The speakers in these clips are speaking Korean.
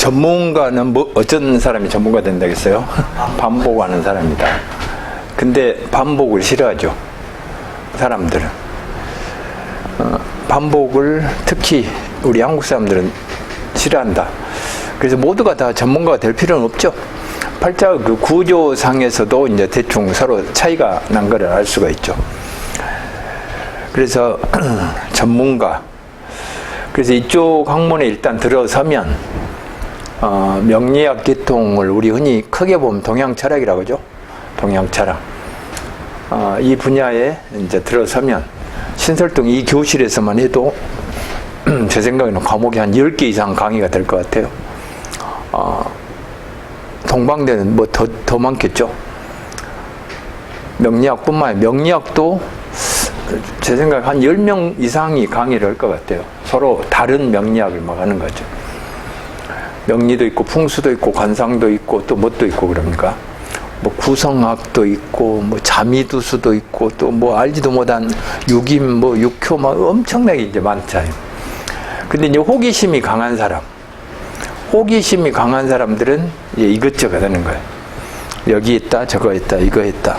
전문가는 뭐 어떤 사람이 전문가 된다겠어요? 반복하는 사람이다. 근데 반복을 싫어하죠. 사람들은. 반복을 특히 우리 한국 사람들은 싫어한다. 그래서 모두가 다 전문가가 될 필요는 없죠. 팔자 그 구조상에서도 이제 대충 서로 차이가 난 거를 알 수가 있죠. 그래서 전문가. 그래서 이쪽 학문에 일단 들어서면 명리학 계통을 우리 흔히 크게 보면 동양 철학이라고 하죠. 동양 철학. 이 분야에 이제 들어서면 신설동 이 교실에서만 해도 제 생각에는 과목이 한 10개 이상 강의가 될 것 같아요. 동방대는 뭐 더 많겠죠. 명리학뿐만 아니라 명리학도 제 생각에 한 10명 이상이 강의를 할 것 같아요. 서로 다른 명리학을 막 하는 거죠. 명리도 있고 풍수도 있고 관상도 있고 또 뭣도 있고 그럽니까? 뭐 구성학도 있고 뭐 자미두수도 있고 또 뭐 알지도 못한 육임 뭐 육효 막 엄청나게 이제 많잖아요. 근데 이제 호기심이 강한 사람들은 이제 이것저것 하는 거예요. 여기 있다, 저거 있다, 이거 있다.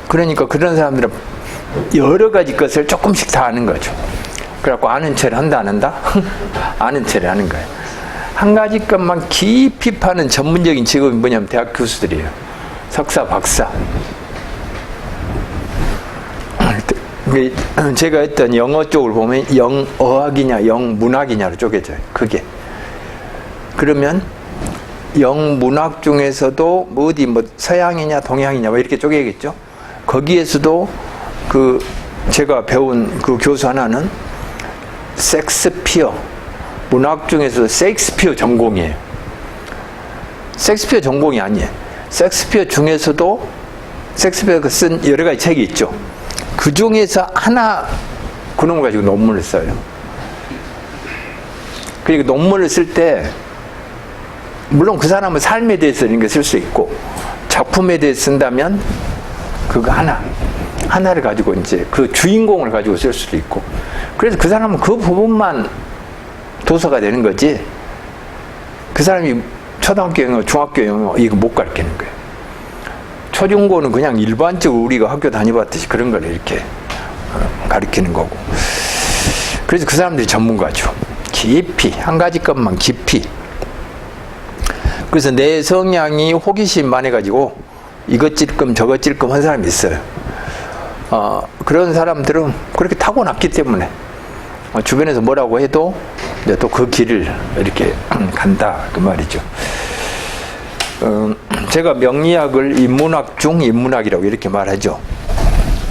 그러니까 그런 사람들은 여러 가지 것을 조금씩 다 아는 거죠. 그래갖고 아는 체를 한다, 안 한다? 아는 체를 하는 거예요. 한 가지 것만 깊이 파는 전문적인 직업이 뭐냐면 대학 교수들이에요. 석사, 박사. 제가 했던 영어 쪽을 보면 영어학이냐 영문학이냐로 쪼개져요. 그게. 그러면 영문학 중에서도 뭐 어디 뭐 서양이냐 동양이냐 뭐 이렇게 쪼개겠죠. 거기에서도 그 제가 배운 그 교수 하나는 섹스피어, 문학 중에서 셰익스피어 전공이에요. 셰익스피어 전공이 아니에요. 셰익스피어 중에서도 셰익스피어가 쓴 여러 가지 책이 있죠. 그 중에서 하나 그놈을 가지고 논문을 써요. 그리고 논문을 쓸 때 물론 그 사람은 삶에 대해서 이런 거 쓸 수 있고 작품에 대해서 쓴다면 그거 하나를 가지고 이제 그 주인공을 가지고 쓸 수도 있고 그래서 그 사람은 그 부분만 도서가 되는 거지 그 사람이 초등학교 영어, 중학교 영어 이거 못 가르치는 거예요. 초중고는 그냥 일반적으로 우리가 학교 다녀봤듯이 그런 걸 이렇게 가르치는 거고 그래서 그 사람들이 전문가죠. 깊이 한 가지 것만 깊이 그래서 내 성향이 호기심 많아가지고 이것 찔끔 저것 찔끔 한 사람이 있어요. 그런 사람들은 그렇게 타고났기 때문에 주변에서 뭐라고 해도 이제 또 그 길을 이렇게 간다 그 말이죠. 제가 명리학을 인문학 중 인문학이라고 이렇게 말하죠.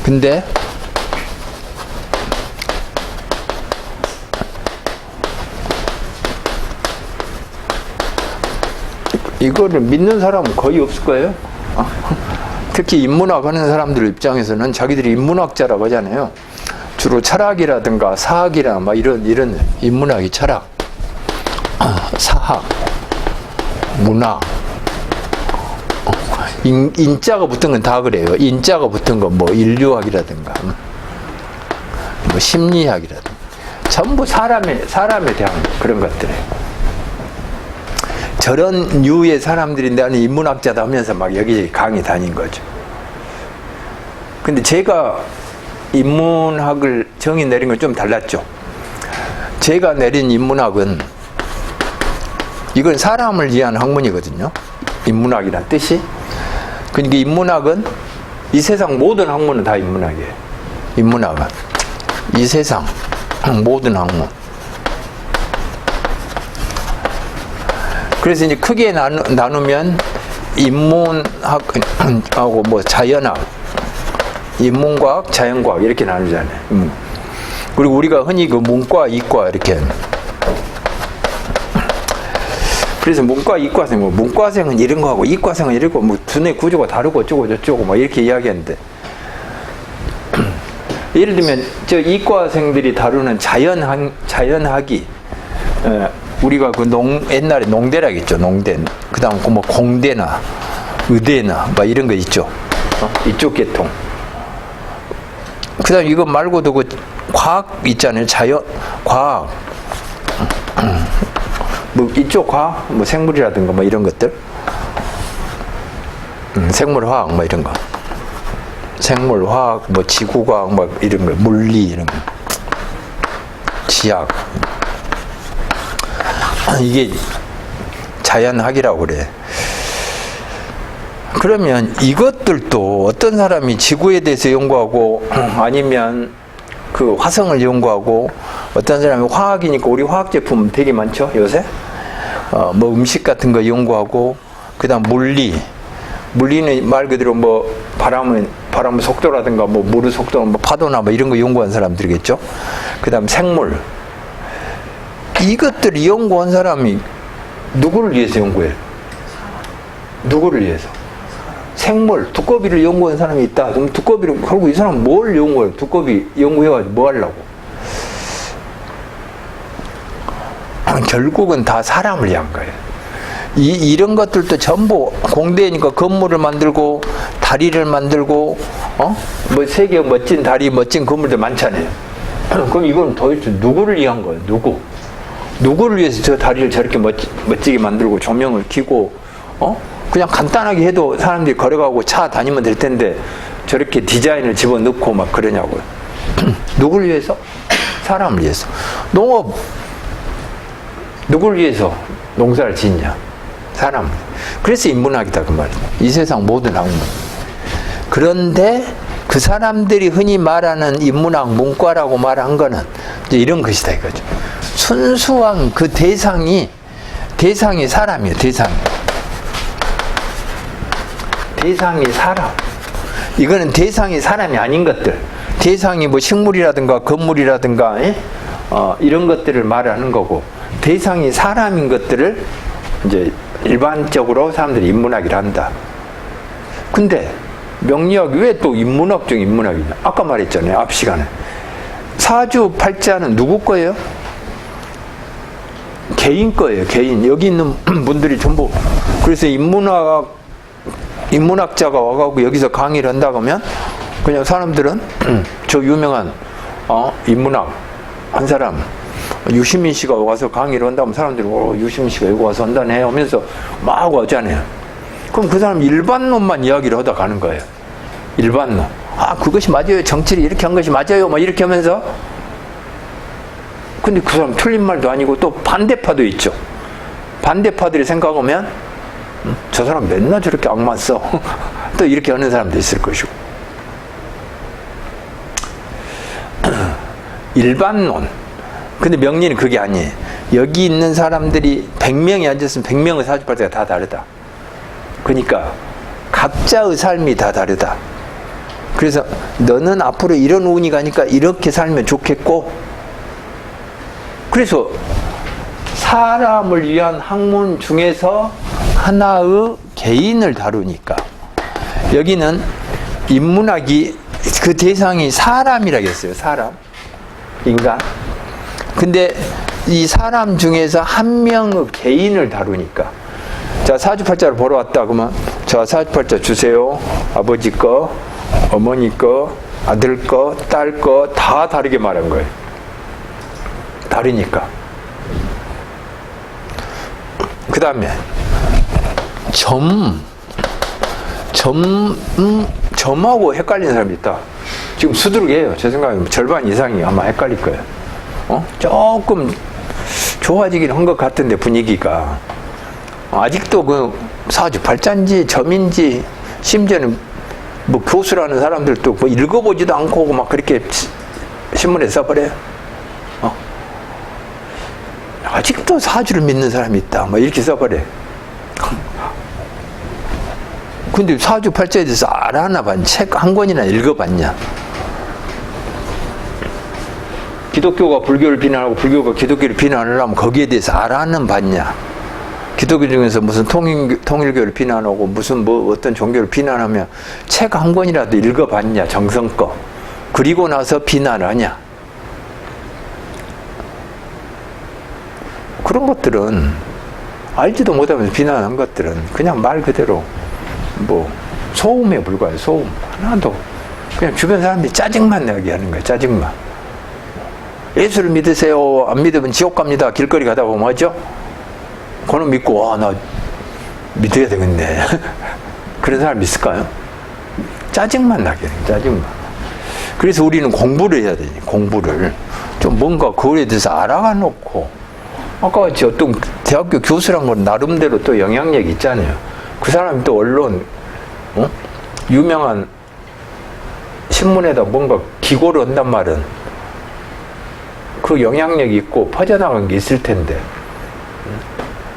근데 이거를 믿는 사람은 거의 없을 거예요. 특히 인문학 하는 사람들 입장에서는 자기들이 인문학자라고 하잖아요. 주로 철학이라든가 사학이나 막 이런 인문학이 철학, 사학, 문학, 인자가 붙은 건 다 그래요. 인자가 붙은 건 뭐 인류학이라든가, 뭐 심리학이라든가 전부 사람에 대한 그런 것들이에요. 저런 류의 사람들이 나는 인문학자다 하면서 막 여기저기 강의 다닌 거죠. 근데 제가 인문학을 정의 내린 건 좀 달랐죠. 제가 내린 인문학은 이건 사람을 위한 학문이거든요. 인문학이란 뜻이. 그러니까 인문학은 이 세상 모든 학문은 다 인문학이에요. 인문학은 이 세상 모든 학문. 그래서 이제 크게 나누면 인문학하고 뭐 자연학, 인문과학, 자연과학 이렇게 나누잖아요. 그리고 우리가 흔히 그 문과, 이과 이렇게. 그래서 문과, 이과생, 뭐 문과생은 이런 거 하고 이과생은 이런 거, 뭐 두뇌 구조가 다르고 어쩌고 저쩌고 막 이렇게 이야기하는데. 예를 들면 저 이과생들이 다루는 자연학이 우리가 그 옛날에 농대락 있죠, 농대. 그 다음 뭐 공대나 의대나 막 이런 거 있죠. 이쪽 계통. 그 다음 이거 말고도 그 과학 있잖아요. 과학. 뭐 이쪽 과학, 뭐 생물이라든가 뭐 이런 것들, 생물화학 뭐 이런 거, 생물화학, 뭐 지구과학 뭐 이런 거, 물리 이런 거, 지학, 이게 자연학이라고 그래. 그러면 이것들도 어떤 사람이 지구에 대해서 연구하고 아니면 그 화성을 연구하고 어떤 사람이 화학이니까 우리 화학 제품 되게 많죠 요새. 뭐 음식 같은 거 연구하고 그다음 물리는 말 그대로 뭐 바람의 속도라든가 뭐 물의 속도, 뭐 파도나 뭐 이런 거 연구한 사람들이겠죠. 그다음 생물, 이것들을 연구한 사람이 누구를 위해서 연구해? 누구를 위해서? 생물, 두꺼비를 연구한 사람이 있다. 그럼 두꺼비를, 결국 이 사람은 뭘 연구해요? 두꺼비 연구해가지고 뭐 하려고? 결국은 다 사람을 위한 거예요. 이런 것들도 전부 공대니까 건물을 만들고, 다리를 만들고, 뭐 세계 멋진 다리, 멋진 건물들 많잖아요. 그럼 이건 도대체 누구를 위한 거예요? 누구를 위해서 저 다리를 저렇게 멋지게 만들고 조명을 켜고, 그냥 간단하게 해도 사람들이 걸어가고 차 다니면 될 텐데 저렇게 디자인을 집어넣고 막 그러냐고요. 누구를 위해서? 사람을 위해서. 농업, 누구를 위해서 농사를 짓냐? 사람. 그래서 인문학이다 그 말이에요. 이 세상 모든 학문. 그런데 그 사람들이 흔히 말하는 인문학 문과라고 말한 거는 이제 이런 것이다 이거죠. 순수한 그 대상이 사람이에요. 대상이 사람. 이거는 대상이 사람이 아닌 것들. 대상이 뭐 식물이라든가 건물이라든가 이런 것들을 말하는 거고, 대상이 사람인 것들을 이제 일반적으로 사람들이 인문학이라 한다. 근데 명리학이 왜 또 인문학 중 인문학이냐? 아까 말했잖아요. 앞 시간에. 사주팔자는 누구 거예요? 개인 거예요. 개인. 여기 있는 분들이 전부. 그래서 인문학자가 와가지고 여기서 강의를 한다고 하면 그냥 사람들은 저 유명한 인문학 한 사람 유시민 씨가 와서 강의를 한다면 사람들이 유시민 씨가 여기 와서 한다네 하면서 막 오잖아요. 그럼 그 사람 일반론만 이야기를 하다 가는 거예요. 일반론. 그것이 맞아요. 정치를 이렇게 한 것이 맞아요. 막 이렇게 하면서. 근데 그 사람 틀린 말도 아니고 또 반대파도 있죠. 반대파들이 생각하면 저 사람 맨날 저렇게 악만 써. 또 이렇게 하는 사람도 있을 것이고. 일반론. 근데 명리는 그게 아니에요. 여기 있는 사람들이 100명이 앉았으면 100명의 사주팔자가 다 다르다. 그러니까 각자의 삶이 다 다르다. 그래서 너는 앞으로 이런 운이 가니까 이렇게 살면 좋겠고, 그래서 사람을 위한 학문 중에서 하나의 개인을 다루니까 여기는 인문학이 그 대상이 사람이라고 했어요. 사람, 인간. 근데 이 사람 중에서 한 명의 개인을 다루니까, 자, 사주팔자를 보러 왔다 그러면 자, 사주팔자 주세요. 아버지 거, 어머니 거, 아들 거, 딸 거 다 다르게 말한 거예요. 다르니까. 그 다음에 점하고 헷갈리는 사람이 있다. 지금 수두룩해요. 제 생각에 절반 이상이 아마 헷갈릴 거예요. 조금 좋아지긴 한 것 같은데 분위기가 아직도 그 사주팔자인지 점인지, 심지어는 뭐 교수라는 사람들도 뭐 읽어보지도 않고 막 그렇게 신문에 써버려요. 아직도 사주를 믿는 사람이 있다. 뭐 이렇게 써버려요. 근데 사주팔자에 대해서 알아나 봤냐? 책 한 권이나 읽어봤냐? 기독교가 불교를 비난하고 불교가 기독교를 비난하려면 거기에 대해서 알아는 봤냐? 기독교 중에서 무슨 통일교를 비난하고 무슨 뭐 어떤 종교를 비난하면 책 한 권이라도 읽어봤냐? 정성껏. 그리고 나서 비난하냐? 그런 것들은 알지도 못하면서 비난한 것들은 그냥 말 그대로 뭐 소음에 불과해요. 소음 하나도. 그냥 주변 사람들이 짜증만 내게 하는 거예요. 짜증만. 예수를 믿으세요. 안 믿으면 지옥 갑니다. 길거리 가다 보면 하죠. 그놈 믿고, 와, 나 믿어야 되겠네. 그런 사람 있을까요? 짜증만 나게, 짜증만. 그래서 우리는 공부를 해야 되니, 공부를. 좀 뭔가 그거에 대해서 알아가 놓고, 아까 같이 어떤 대학교 교수란 건 나름대로 또 영향력이 있잖아요. 그 사람이 또 언론, 유명한 신문에다 뭔가 기고를 한단 말은 그 영향력이 있고 퍼져나간 게 있을 텐데,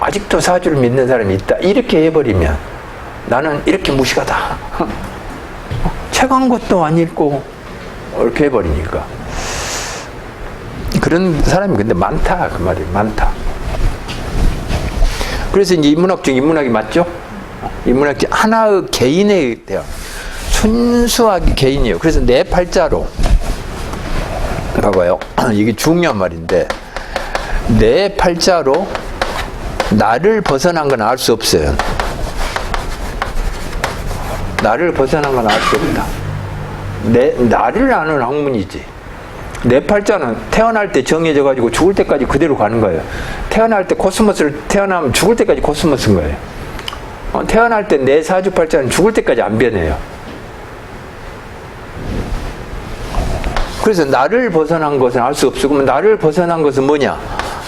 아직도 사주를 믿는 사람이 있다. 이렇게 해버리면 나는 이렇게 무식하다. 책 한 것도 안 읽고 이렇게 해버리니까. 그런 사람이 근데 많다. 그 말이에요. 많다. 그래서 이제 인문학 중 인문학이 맞죠? 인문학 중 하나의 개인에 대한 순수하게 개인이에요. 그래서 내 팔자로 봐봐요. 이게 중요한 말인데 내 팔자로 나를 벗어난 건 알 수 없어요. 나를 벗어난 건 알 수 없다. 나를 아는 학문이지. 내 팔자는 태어날 때 정해져 가지고 죽을 때까지 그대로 가는 거예요. 태어날 때 코스모스를 태어나면 죽을 때까지 코스모스인 거예요. 태어날 때 내 사주 팔자는 죽을 때까지 안 변해요. 그래서 나를 벗어난 것은 알 수 없어. 그러면 나를 벗어난 것은 뭐냐?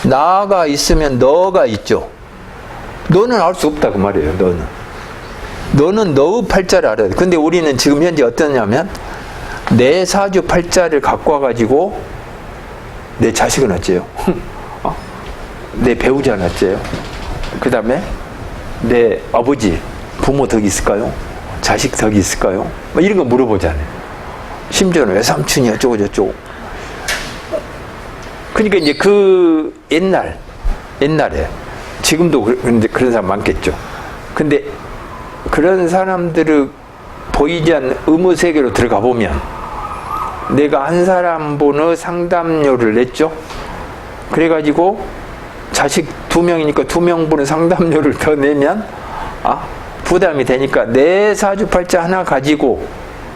나가 있으면 너가 있죠. 너는 알 수 없다 그 말이에요. 너는 너의 팔자를 알아야 돼. 근데 우리는 지금 현재 어떠냐면 내 사주 팔자를 갖고 와가지고 내 자식은 어째요? 내 배우자는 어째요? 그 다음에 내 아버지, 부모 덕이 있을까요? 자식 덕이 있을까요? 뭐 이런 거 물어보잖아요. 심지어는 외삼촌이 어쩌고 저쩌고. 그러니까 이제 그 옛날에 지금도 그런 사람 많겠죠. 근데 그런 사람들을 보이지 않는 의무 세계로 들어가 보면 내가 한 사람 번의 상담료를 냈죠. 그래가지고 자식 2명이니까 2명 번의 상담료를 더 내면 부담이 되니까 내 사주팔자 하나 가지고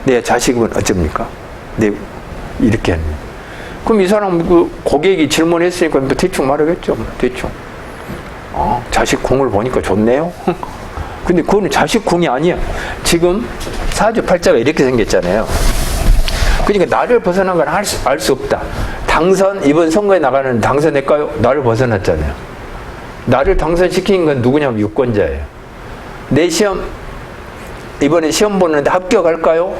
내 자식은 어쩝니까? 이렇게 하는. 그럼 이 사람 그 고객이 질문했으니까 대충 말하겠죠. 대충. 자식 궁을 보니까 좋네요. 근데 그거는 자식 궁이 아니야. 지금 사주팔자가 이렇게 생겼잖아요. 그러니까 나를 벗어난 건 알 수 없다. 이번 선거에 나가는 당선될까요? 나를 벗어났잖아요. 나를 당선시킨 건 누구냐면 유권자예요. 내 시험, 이번에 시험 보는데 합격할까요?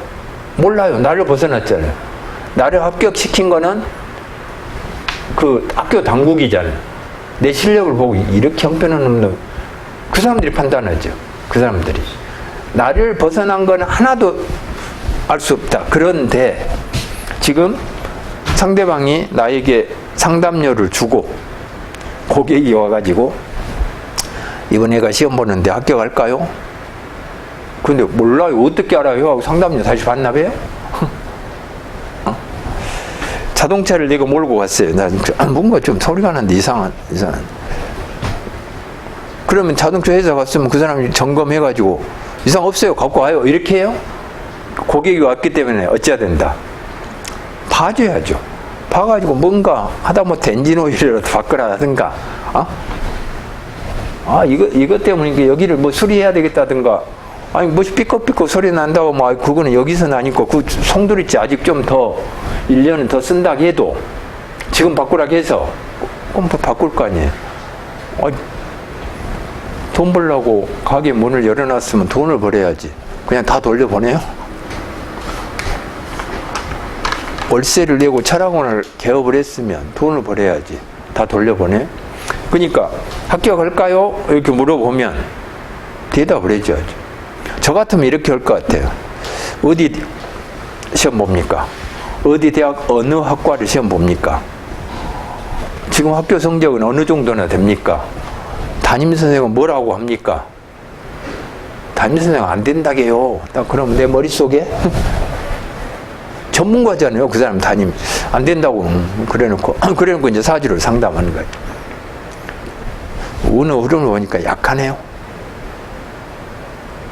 몰라요. 나를 벗어났잖아요. 나를 합격시킨 거는 그 학교 당국이잖아요. 내 실력을 보고 이렇게 형편은 없는 그 사람들이 판단하죠. 그 사람들이. 나를 벗어난 건 하나도 알 수 없다. 그런데 지금 상대방이 나에게 상담료를 주고 고객이 와가지고 이번 애가 시험 보는데 합격할까요? 근데 몰라요. 어떻게 알아요? 하고 상담료 다시 반납해요? 자동차를 내가 몰고 갔어요. 나 뭔가 좀 소리가 나는데 이상한. 그러면 자동차 회사 갔으면 그 사람이 점검해가지고 이상 없어요. 갖고 와요. 이렇게 해요? 고객이 왔기 때문에 어찌해야 된다? 봐줘야죠. 봐가지고 뭔가 하다못해 엔진 오일이라도 바꾸라든가, 이것 때문에 여기를 뭐 수리해야 되겠다든가, 아니, 뭐 삐걱삐걱 소리 난다고, 뭐, 그거는 여기서는 아니고, 그 송두리째 아직 좀 더, 1년은 더 쓴다 해도, 지금 바꾸라고 해서, 그럼 바꿀 거 아니에요. 돈 벌려고 가게 문을 열어놨으면 돈을 벌어야지. 그냥 다 돌려보내요? 월세를 내고 철학원을 개업을 했으면 돈을 벌어야지. 다 돌려보내? 그러니까 합격할까요? 이렇게 물어보면 대답을 해줘야죠. 저 같으면 이렇게 할 것 같아요. 어디 시험 봅니까? 어디 대학 어느 학과를 시험 봅니까? 지금 학교 성적은 어느 정도나 됩니까? 담임선생은 뭐라고 합니까? 담임선생 안 된다게요. 딱 그러면 내 머릿속에 전문가잖아요. 그 사람 담임 안 된다고 그래놓고 이제 사주를 상담하는 거예요. 운의 흐름을 보니까 약하네요.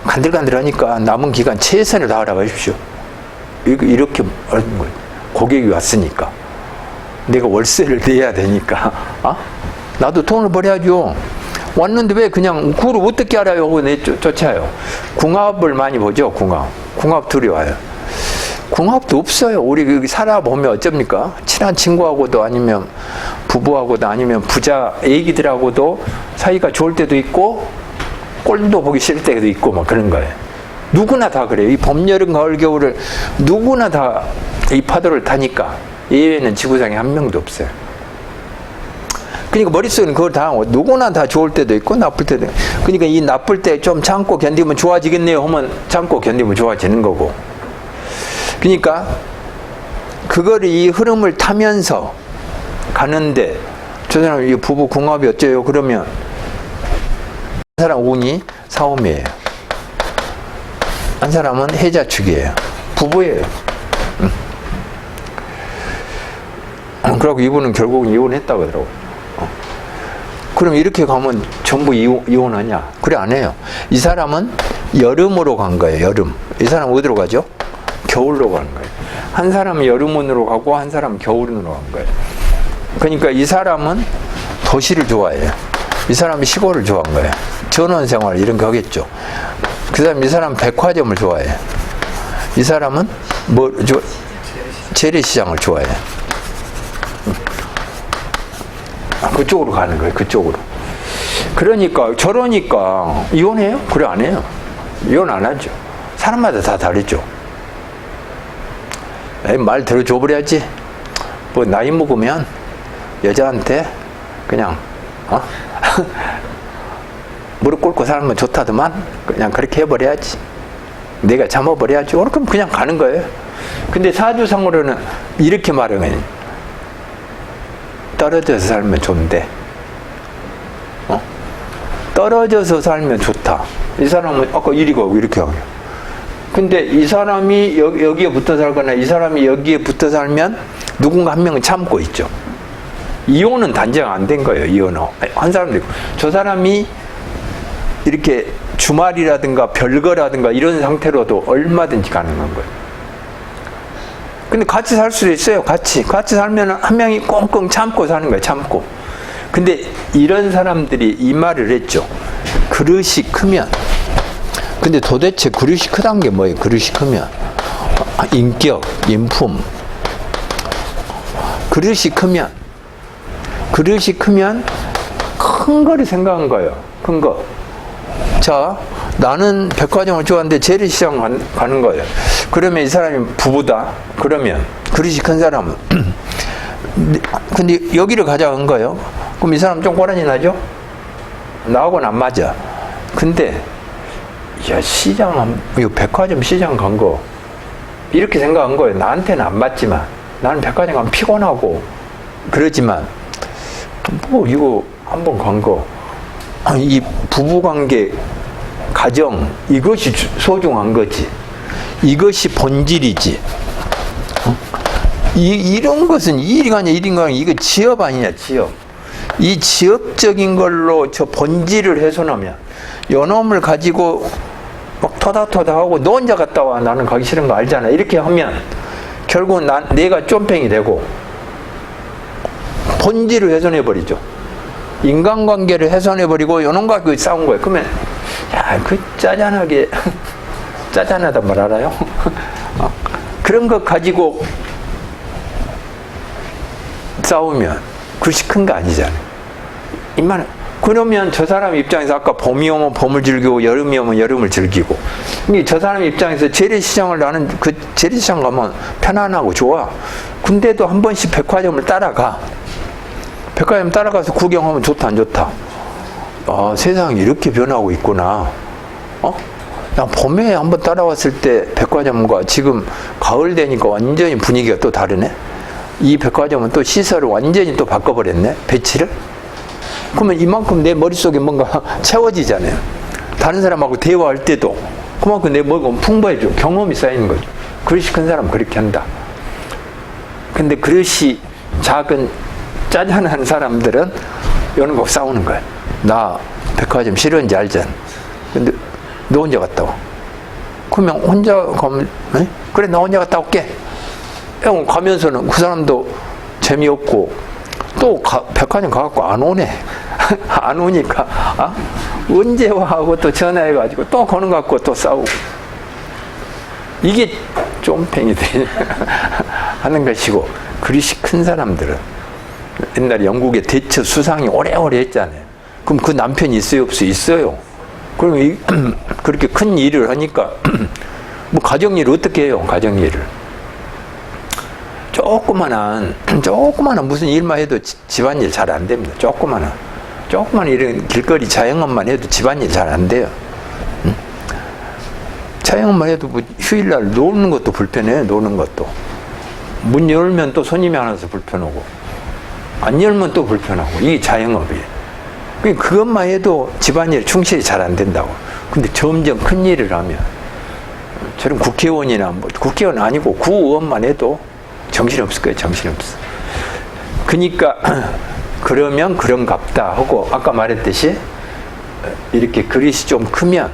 간들간들하니까 남은 기간 최선을 다하라고 하십시오. 이렇게 하는 거예요. 고객이 왔으니까 내가 월세를 내야 되니까 나도 돈을 벌어야죠. 왔는데 왜 그냥 그걸 어떻게 알아요? 하고 쫓아요. 궁합을 많이 보죠. 궁합 둘이 와요. 궁합도 없어요. 우리 여기 살아보면 어쩝니까? 친한 친구하고도 아니면 부부하고도 아니면 부자 애기들하고도 사이가 좋을 때도 있고 꼴도 보기 싫을 때도 있고 막 그런 거예요. 누구나 다 그래요. 이 봄, 여름, 가을, 겨울을 누구나 다 이 파도를 타니까 예외는 지구상에 한 명도 없어요. 그러니까 머릿속에는 그걸 다 하고 누구나 다 좋을 때도 있고 나쁠 때도 있고. 그러니까 이 나쁠 때 좀 참고 견디면 좋아지겠네요 하면 참고 견디면 좋아지는 거고. 그러니까 그거를 이 흐름을 타면서 가는데 저 사람 이 부부 궁합이 어째요? 그러면 한 사람 운이 사오미예요. 한 사람은 해자축이에요. 부부예요. 그러고 이분은 결국은 이혼했다고 하더라고요. 그럼 이렇게 가면 전부 이혼하냐? 그래 안 해요. 이 사람은 여름으로 간 거예요. 여름. 이 사람 어디로 가죠? 겨울로 가는 거예요. 한 사람은 여름운으로 가고 한 사람은 겨울운으로 간 거예요. 그러니까 이 사람은 도시를 좋아해요. 이 사람이 시골을 좋아한 거예요. 전원생활 이런 거 하겠죠. 그 다음 이 사람은 백화점을 좋아해요. 이 사람은 재래시장을 좋아해요. 그쪽으로 가는 거예요. 그쪽으로. 그러니까 저러니까 이혼해요? 그래 안 해요. 이혼 안 하죠. 사람마다 다 다르죠. 말 들어줘 버려야지. 뭐 나이 먹으면 여자한테 그냥 무릎 꿇고 살면 좋다더만 그냥 그렇게 해버려야지. 내가 참아버려야지. 그럼 그냥 가는 거예요. 근데 사주상으로는 이렇게 말하면 떨어져서 살면 좋은데 떨어져서 살면 좋다. 이 사람은 아까 이리 가고 이렇게 하고. 근데 이 사람이 여기에 붙어 살거나 이 사람이 여기에 붙어 살면 누군가 한 명은 참고 있죠. 이혼은 단정 안 된 거예요. 이혼은 한 사람도 있고 저 사람이 이렇게 주말이라든가 별거라든가 이런 상태로도 얼마든지 가능한 거예요. 근데 같이 살 수도 있어요. 같이 살면 한 명이 꽁꽁 참고 사는 거예요. 참고. 근데 이런 사람들이 이 말을 했죠. 그릇이 크면. 근데 도대체 그릇이 크다는 게 뭐예요? 그릇이 크면 인격, 인품. 그릇이 크면 큰 거를 생각한 거예요. 큰 거. 자, 나는 백화점을 좋아하는데 재래시장 가는 거예요. 그러면 이 사람이 부부다. 그러면 그릇이 큰 사람은 근데 여기를 가자는 거예요. 그럼 이 사람 좀 꼬라지 나죠? 나하고는 안 맞아. 근데 야 백화점 시장 간 거 이렇게 생각한 거예요. 나한테는 안 맞지만 나는 백화점 가면 피곤하고 그러지만 뭐 이거 한번 간 거 이 부부관계 가정 이것이 소중한 거지. 이것이 본질이지. 이런 것은 일인가 아니야 이거 지업 아니냐 지업. 이 지업적인 걸로 저 본질을 훼손하면 요놈을 가지고 막 토닥토닥하고 너 혼자 갔다 와 나는 가기 싫은 거 알잖아 이렇게 하면 결국은 내가 쫌팽이 되고 본질을 훼손해버리죠. 인간관계를 훼손해버리고 요놈 가지고 싸운 거예요. 그러면 야 그 짜잔하단 말 알아요? 그런 것 가지고 싸우면 그릇이 큰 거 아니잖아요. 그러면 저 사람 입장에서 아까 봄이 오면 봄을 즐기고 여름이 오면 여름을 즐기고 저 사람 입장에서 재래시장을 나는 그 재래시장 가면 편안하고 좋아. 근데도 한 번씩 백화점을 따라가. 백화점 따라가서 구경하면 좋다 안 좋다. 아, 세상이 이렇게 변하고 있구나. 나 봄에 한번 따라왔을 때 백화점과 지금 가을 되니까 완전히 분위기가 또 다르네. 이 백화점은 또 시설을 완전히 또 바꿔버렸네. 배치를. 그러면 이만큼 내 머릿속에 뭔가 채워지잖아요. 다른 사람하고 대화할 때도 그만큼 내 머리가 풍부해져. 경험이 쌓이는 거죠. 그릇이 큰 사람은 그렇게 한다. 근데 그릇이 작은 짜잔한 사람들은 이런 거 싸우는 거예요. 나 백화점 싫은지 알잖아. 근데 너 혼자 갔다 와. 그러면 혼자 가면 그래 나 혼자 갔다 올게. 가면서는 그 사람도 재미없고 또 백화점 가갖고 안 오네. 안 오니까 언제 와 하고 또 전화해가지고 또 거는 갖고 또 싸우고. 이게 쫌팽이들이 하는 것이고, 그릇이 큰 사람들은 옛날에 영국의 대처 수상이 오래오래 했잖아요. 그럼 그 남편이 있어요, 없어요? 있어요. 그럼 그렇게 큰 일을 하니까 뭐 가정일을 어떻게 해요? 가정일을 조그만한 무슨 일만 해도 집안일 잘 안 됩니다. 조그만한 이런 길거리 자영업만 해도 집안일 잘 안 돼요. 자영업만 해도 뭐 휴일날 노는 것도 불편해요. 노는 것도 문 열면 또 손님이 안 와서 불편하고, 안 열면 또 불편하고. 이게 자영업이에요. 그것만 해도 집안일 충실히 잘 안 된다고. 근데 점점 큰 일을 하면, 저런 국회의원이나 국회의원 아니고 구의원만 해도 정신없을 거예요. 정신없어. 그러니까 그러면 그런갑다 하고, 아까 말했듯이 이렇게 그릇이 좀 크면,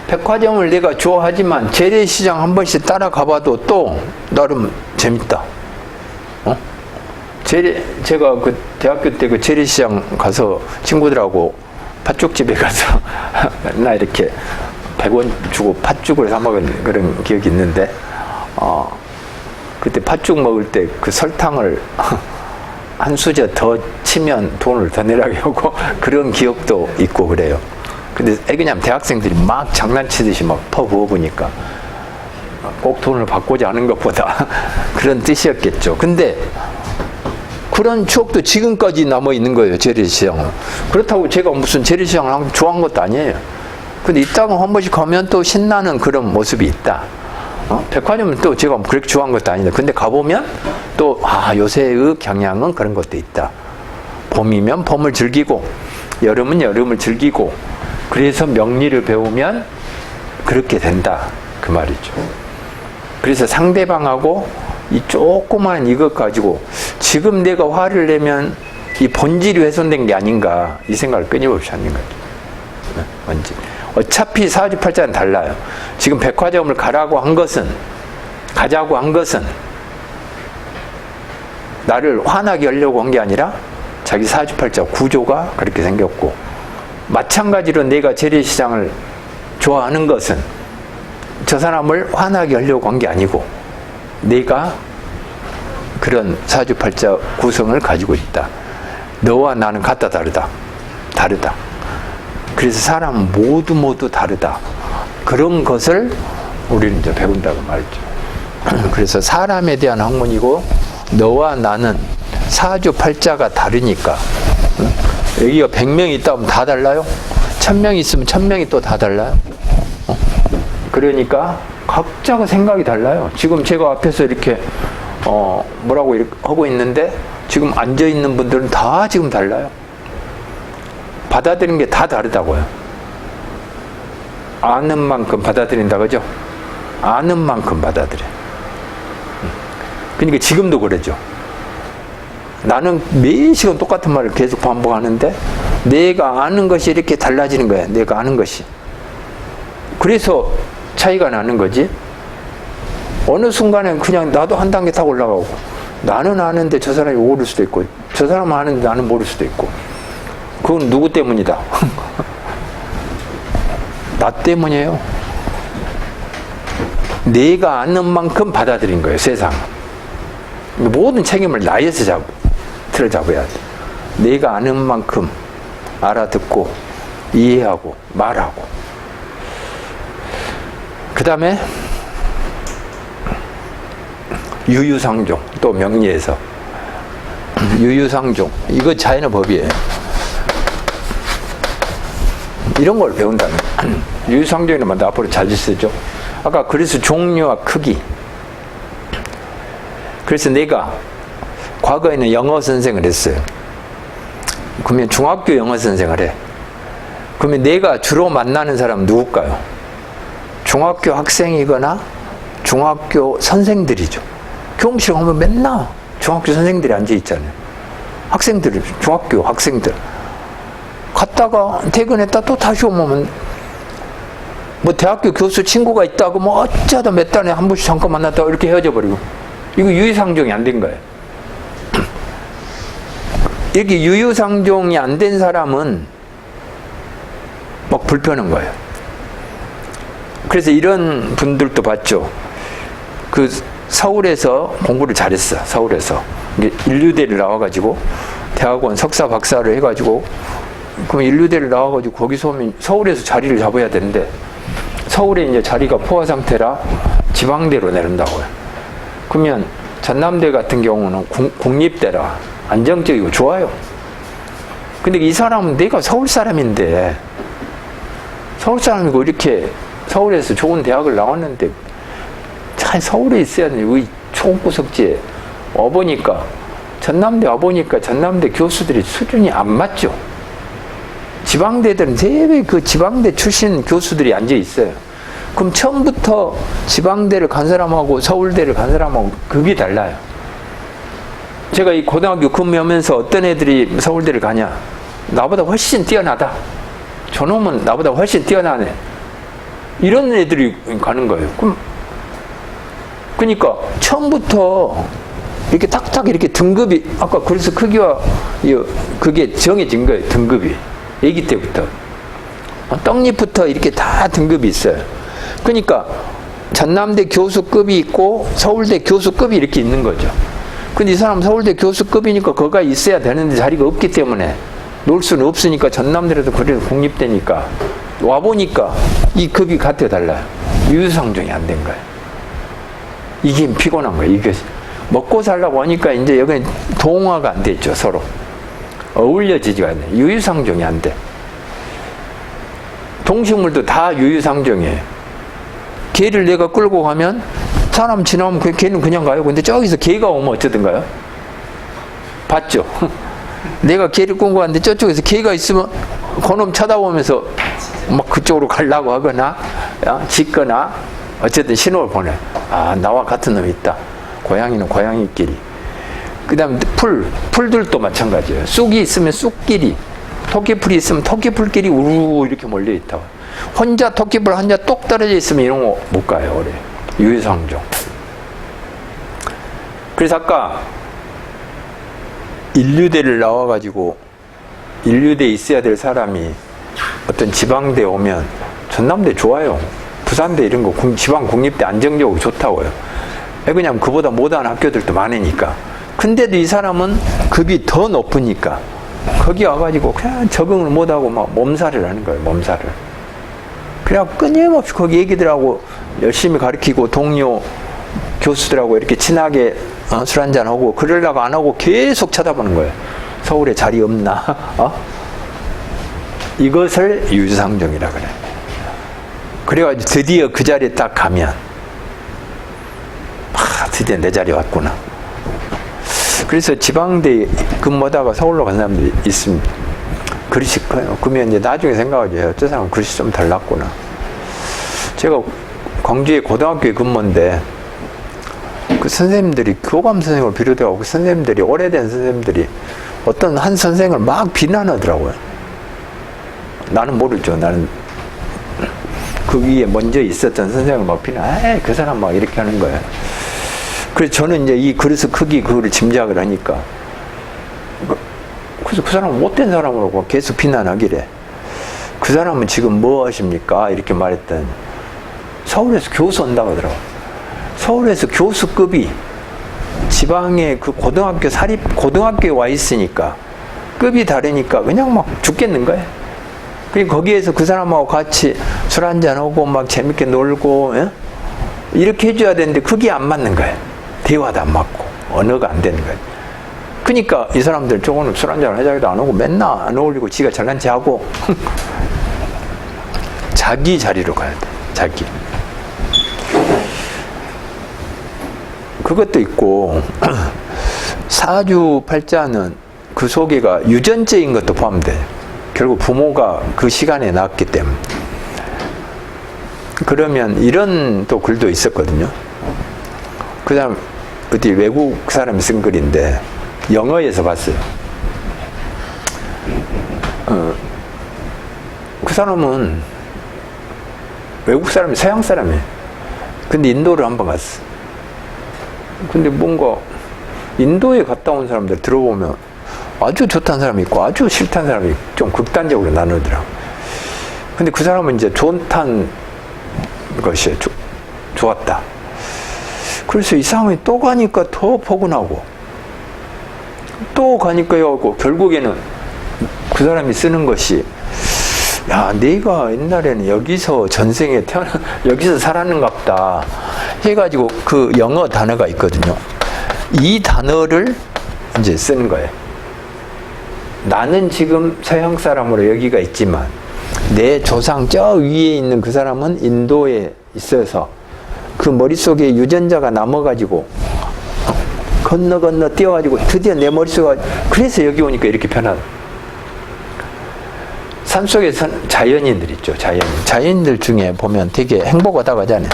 백화점을 내가 좋아하지만 재래시장 한 번씩 따라가봐도 또 나름 재밌다. 제가 그 대학교 때 그 재래시장 가서 친구들하고 팥죽집에 가서 나 이렇게 100원 주고 팥죽을 사 먹은 그런 기억이 있는데, 그때 팥죽 먹을 때 그 설탕을 한 수저 더 치면 돈을 더 내라고 하고 그런 기억도 있고 그래요. 근데 그냥 대학생들이 막 장난치듯이 막 퍼부어보니까 꼭 돈을 받고자 하는 것보다 그런 뜻이었겠죠. 근데 그런 추억도 지금까지 남아있는 거예요. 재래시장은. 그렇다고 제가 무슨 재래시장을 좋아한 것도 아니에요. 근데 이따가 한 번씩 가면 또 신나는 그런 모습이 있다. 백화점은 또 제가 그렇게 좋아한 것도 아닌데, 근데 가보면 또 요새의 경향은 그런 것도 있다. 봄이면 봄을 즐기고 여름은 여름을 즐기고, 그래서 명리를 배우면 그렇게 된다, 그 말이죠. 그래서 상대방하고 이 조그만 이것 가지고 지금 내가 화를 내면 이 본질이 훼손된 게 아닌가, 이 생각을 끊임없이 하는 거죠. 뭔지. 어차피 사주팔자는 달라요. 지금 백화점을 가자고 한 것은 나를 화나게 하려고 한 게 아니라 자기 사주팔자 구조가 그렇게 생겼고, 마찬가지로 내가 재래시장을 좋아하는 것은 저 사람을 화나게 하려고 한 게 아니고 내가 그런 사주팔자 구성을 가지고 있다. 너와 나는 같다, 다르다. 그래서 사람은 모두 다르다. 그런 것을 우리는 이제 배운다고 말이죠. 그래서 사람에 대한 학문이고, 너와 나는 사주팔자가 다르니까. 여기가 100명이 있다면 다 달라요? 1000명이 있으면 1000명이 또 다 달라요? 그러니까 각자가 생각이 달라요. 지금 제가 앞에서 이렇게 뭐라고 이렇게 하고 있는데, 지금 앉아있는 분들은 다 지금 달라요. 받아들이는 게 다 다르다고요. 아는 만큼 받아들인다, 그죠? 아는 만큼 받아들여. 그러니까 지금도 그러죠. 나는 매 시간 똑같은 말을 계속 반복하는데 내가 아는 것이 이렇게 달라지는 거야. 내가 아는 것이. 그래서 차이가 나는 거지. 어느 순간에 그냥 나도 한 단계 딱 올라가고, 나는 아는데 저 사람이 모를 수도 있고, 저 사람은 아는데 나는 모를 수도 있고. 그건 누구 때문이다? 나 때문이에요. 내가 아는 만큼 받아들인 거예요, 세상은. 모든 책임을 나에서 틀어 잡아야 돼. 내가 아는 만큼 알아듣고 이해하고 말하고. 그 다음에 유유상종, 또 명리에서 유유상종, 이거 자연의 법이에요. 이런 걸 배운다면 유유상종이란 말도 앞으로 자주 쓰죠. 아까 그래서 종류와 크기. 그래서 내가 과거에는 영어 선생을 했어요. 그러면 중학교 영어 선생을 해. 그러면 내가 주로 만나는 사람은 누굴까요? 중학교 학생이거나 중학교 선생들이죠. 교무실 가면 맨날 중학교 선생들이 앉아 있잖아요. 학생들, 중학교 학생들. 갔다가 퇴근했다 또 다시 오면 뭐 대학교 교수 친구가 있다고 뭐 어쩌다 몇 달에 한 번씩 잠깐 만났다가 이렇게 헤어져 버리고 이거 유유상종이 안 된 거예요. 이렇게 유유상종이 안 된 사람은 막 불편한 거예요. 그래서 이런 분들도 봤죠. 그 서울에서 공부를 잘했어. 서울에서 인류대를 나와가지고 대학원 석사 박사를 해가지고, 그럼 인류대를 나와가지고 거기서 오면 서울에서 자리를 잡아야 되는데, 서울에 이제 자리가 포화 상태라 지방대로 내린다고요. 그러면 전남대 같은 경우는 국립대라 안정적이고 좋아요. 근데 이 사람은 내가 서울 사람인데, 서울 사람이고 이렇게 서울에서 좋은 대학을 나왔는데 잘 서울에 있어야 되는데 왜 초구석지에 와보니까, 전남대 와보니까 전남대 교수들이 수준이 안 맞죠. 지방대들은 대개 그 지방대 출신 교수들이 앉아 있어요. 그럼 처음부터 지방대를 간 사람하고 서울대를 간 사람하고 그게 달라요. 제가 이 고등학교 근무하면서 어떤 애들이 서울대를 가냐, 나보다 훨씬 뛰어나다, 저놈은 나보다 훨씬 뛰어나네, 이런 애들이 가는 거예요. 그러니까 처음부터 이렇게 탁탁 이렇게 등급이, 아까 그래서 크기와 그게 정해진 거예요. 등급이 애기 때부터 떡잎부터 이렇게 다 등급이 있어요. 그러니까 전남대 교수급이 있고 서울대 교수급이 이렇게 있는 거죠. 근데 이 사람 서울대 교수급이니까 거기가 있어야 되는데 자리가 없기 때문에 놀 수는 없으니까 전남대라도 그래도 공립대니까 와보니까 이 급이 같아 달라요. 유유상종이 안 된 거예요. 이게 피곤한 거예요. 이게 먹고 살라고 하니까 이제 여기 동화가 안 됐죠. 서로 어울려지지가 않네. 유유상종이 안 돼. 동식물도 다 유유상종이에요. 개를 내가 끌고 가면 사람 지나면 그 개는 그냥 가요. 근데 저기서 개가 오면 어쩌든가요? 봤죠? 내가 개를 끌고 갔는데 저쪽에서 개가 있으면 그놈 쳐다보면서 막 그쪽으로 가려고 하거나 짖거나 어쨌든 신호를 보내. 아, 나와 같은 놈이 있다. 고양이는 고양이끼리. 그 다음에 풀들도 마찬가지예요. 쑥이 있으면 쑥끼리, 토끼풀이 있으면 토끼풀끼리 우르르 이렇게 몰려있다. 혼자 토끼풀 혼자 똑 떨어져 있으면 이런 거 못 가요. 오래. 유유상종. 그래서 아까 인류대를 나와가지고 인류대에 있어야 될 사람이 어떤 지방대 오면 전남대 좋아요. 부산대 이런 거 지방 국립대 안정적으로 좋다고요. 왜냐면 그보다 못한 학교들도 많으니까. 근데도 이 사람은 급이 더 높으니까 거기 와가지고 그냥 적응을 못하고 막 몸살을 하는 거예요. 몸살을. 그래갖고 끊임없이 거기 얘기들하고 열심히 가르치고 동료 교수들하고 이렇게 친하게 술 한잔하고 그러려고 안 하고 계속 쳐다보는 거예요. 서울에 자리 없나? 이것을 유유상종이라 그래. 그래가지고 드디어 그 자리에 딱 가면 드디어 내 자리 왔구나. 그래서 지방대 근무하다가 서울로 간 사람들이 있습니다. 그릇이 커요. 그러면 이제 나중에 생각하죠. 저 사람은 그릇이 좀 달랐구나. 제가 광주의 고등학교에 근무인데 그 선생님들이 교감 선생님을 비롯해서 그 선생님들이 오래된 선생님들이 어떤 한 선생을 막 비난하더라고요. 나는 모르죠. 나는 그 위에 먼저 있었던 선생을 막 비난, 그 사람 막 이렇게 하는 거예요. 그래서 저는 이제 이 그릇의 크기 그거를 짐작을 하니까 그래서 그 사람은 못된 사람으로 계속 비난하길래 그 사람은 지금 뭐 하십니까? 이렇게 말했더니 서울에서 교수 온다고 하더라고요. 서울에서 교수급이 지방의 그 고등학교 사립 고등학교에 와 있으니까 급이 다르니까 그냥 막 죽겠는 거예요. 그리고 거기에서 그 사람하고 같이 술 한잔하고 막 재밌게 놀고 이렇게 해줘야 되는데 그게 안 맞는 거예요. 대화도 안 맞고 언어가 안 되는 거예요. 그러니까 이 사람들 저거는 술 한잔을 하자기도 안 오고 맨날 안 어울리고 지가 잘난 체 하고 자기 자리로 가야 돼. 자기. 그것도 있고 사주팔자는 그 속에가 유전자인 것도 포함돼요. 결국 부모가 그 시간에 낳았기 때문에. 그러면 이런 또 글도 있었거든요. 그 다음 어디 외국 사람이 쓴 글인데 영어에서 봤어요. 그 사람은 외국 사람이 서양 사람이에요. 근데 인도를 한번 갔어. 근데 뭔가 인도에 갔다 온 사람들 들어보면 아주 좋다는 사람이 있고 아주 싫다는 사람이 좀 극단적으로 나누더라고. 근데 그 사람은 이제 좋다는 것이 좋았다. 그래서 이상하게 또 가니까 더 포근하고 또 가니까 하고 결국에는 그 사람이 쓰는 것이 야, 내가 옛날에는 여기서 전생에 여기서 살았는갑다 해가지고 그 영어 단어가 있거든요. 이 단어를 이제 쓰는 거예요. 나는 지금 서양 사람으로 여기가 있지만 내 조상 저 위에 있는 그 사람은 인도에 있어서 그 머릿속에 유전자가 남아가지고 건너 뛰어가지고 드디어 내 머릿속에 그래서 여기 오니까 이렇게 변하다. 산속에선 자연인들 있죠. 자연인들 중에 보면 되게 행복하다고 하잖아요.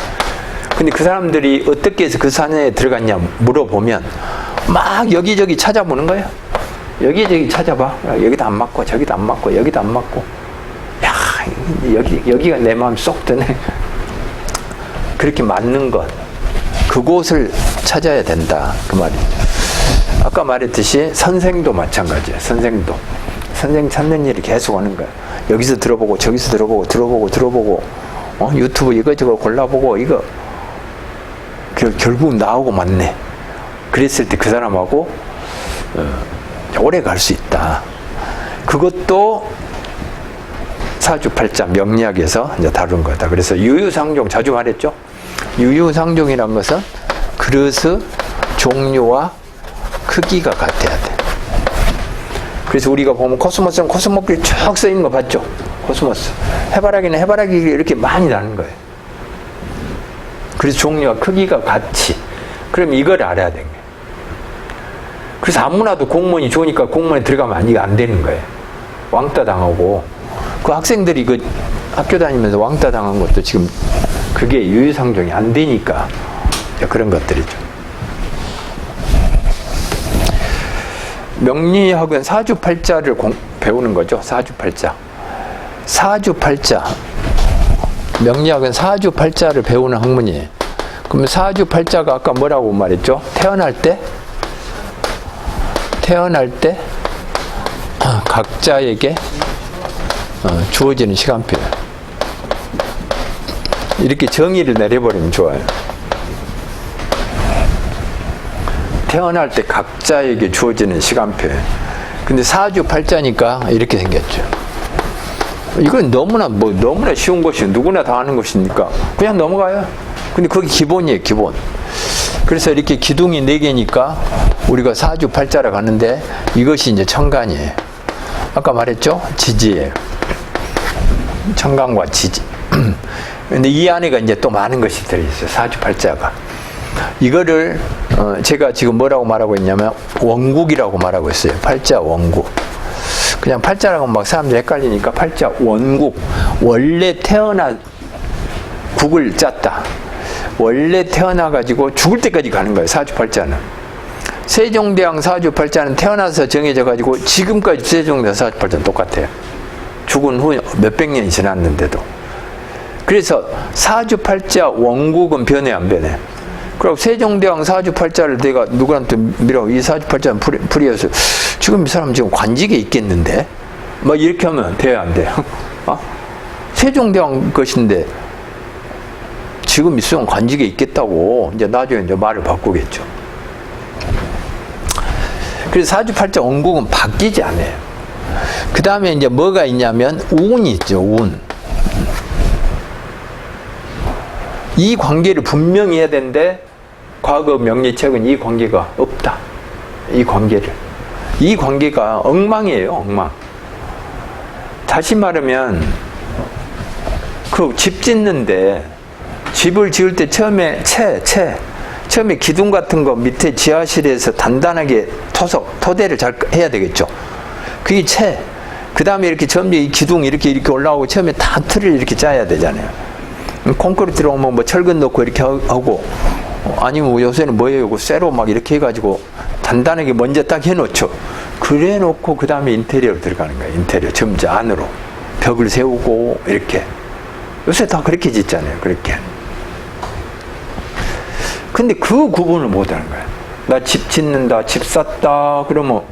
근데 그 사람들이 어떻게 해서 그 산에 들어갔냐 물어보면 막 여기저기 찾아보는 거예요. 여기저기 찾아봐. 여기도 안 맞고 저기도 안 맞고 여기도 안 맞고 야 여기가 내 마음 쏙 드네. 그렇게 맞는 것 그곳을 찾아야 된다 그 말이죠. 아까 말했듯이 선생도 마찬가지예요. 선생 찾는 일이 계속 하는 거예요. 여기서 들어보고 저기서 들어보고 유튜브 이거저거 골라보고 이거 결국 나오고 맞네. 그랬을 때 그 사람하고 오래 갈 수 있다. 그것도 사주팔자 명리학에서 이제 다룬 거다. 그래서 유유상종 자주 말했죠. 유유상종이란 것은 그릇의 종류와 크기가 같아야 돼. 그래서 우리가 보면 코스모스는 코스모끼리 쭉 써있는 거 봤죠? 코스모스. 해바라기는 해바라기 이렇게 많이 나는 거예요. 그래서 종류와 크기가 같이. 그럼 이걸 알아야 되는 거예요. 그래서 아무나도 공무원이 좋으니까 공무원에 들어가면 이게 안 되는 거예요. 왕따 당하고. 그 학생들이 그 학교 다니면서 왕따 당한 것도 지금 그게 유유상종이 안 되니까 그런 것들이죠. 명리학은 사주팔자를 배우는 거죠. 사주팔자. 명리학은 사주팔자를 배우는 학문이에요. 그러면 사주팔자가 아까 뭐라고 말했죠? 태어날 때 각자에게 주어지는 시간표예요. 이렇게 정의를 내려버리면 좋아요. 태어날 때 각자에게 주어지는 시간표예요. 근데 사주팔자니까 이렇게 생겼죠. 이건 너무나 쉬운 것이 누구나 다 아는 것이니까 그냥 넘어가요. 근데 그게 기본이에요, 기본. 그래서 이렇게 기둥이 4개니까 우리가 사주팔자를 가는데 이것이 이제 천간이에요. 아까 말했죠? 지지예요. 천간과 지지. 근데 이 안에가 이제 또 많은 것이 들어있어요. 사주팔자가. 이거를 제가 지금 뭐라고 말하고 있냐면 원국이라고 말하고 있어요. 팔자 원국. 그냥 팔자라고 막 사람들이 헷갈리니까 팔자 원국. 원래 태어나 국을 짰다. 원래 태어나가지고 죽을 때까지 가는 거예요. 사주팔자는. 세종대왕 사주팔자는 태어나서 정해져가지고 지금까지 세종대왕 사주팔자는 똑같아요. 죽은 후 몇백 년이 지났는데도. 그래서 사주팔자 원국은 변해 안 변해? 그리고 세종대왕 사주팔자를 내가 누구한테 밀어 이 사주팔자는 풀이해서 지금 이 사람 지금 관직에 있겠는데? 막 이렇게 하면 돼요 안 돼요? 세종대왕 것인데 지금 있으면 관직에 있겠다고 이제 나중에 이제 말을 바꾸겠죠. 그래서 사주팔자 원국은 바뀌지 않아요. 그 다음에 이제 뭐가 있냐면 운이 있죠. 운. 이 관계를 분명히 해야 되는데 과거 명리책은 이 관계가 없다. 이 관계가 엉망이에요. 엉망. 다시 말하면 그 집 짓는데 집을 지을 때 처음에 처음에 기둥 같은 거 밑에 지하실에서 단단하게 토대를 잘 해야 되겠죠. 그게 그 다음에 이렇게 점점 이 기둥 이렇게 올라오고 처음에 다 틀을 이렇게 짜야 되잖아요. 콘크리트로 오면 뭐 철근 넣고 이렇게 하고 아니면 요새는 뭐예요? 쇠로 막 이렇게 해가지고 단단하게 먼저 딱 해놓죠. 그래 놓고 그 다음에 인테리어로 들어가는 거예요. 인테리어 점자 안으로 벽을 세우고 이렇게 요새 다 그렇게 짓잖아요. 그렇게. 근데 그 구분을 못하는 거야. 나 집 짓는다, 집 샀다, 그러면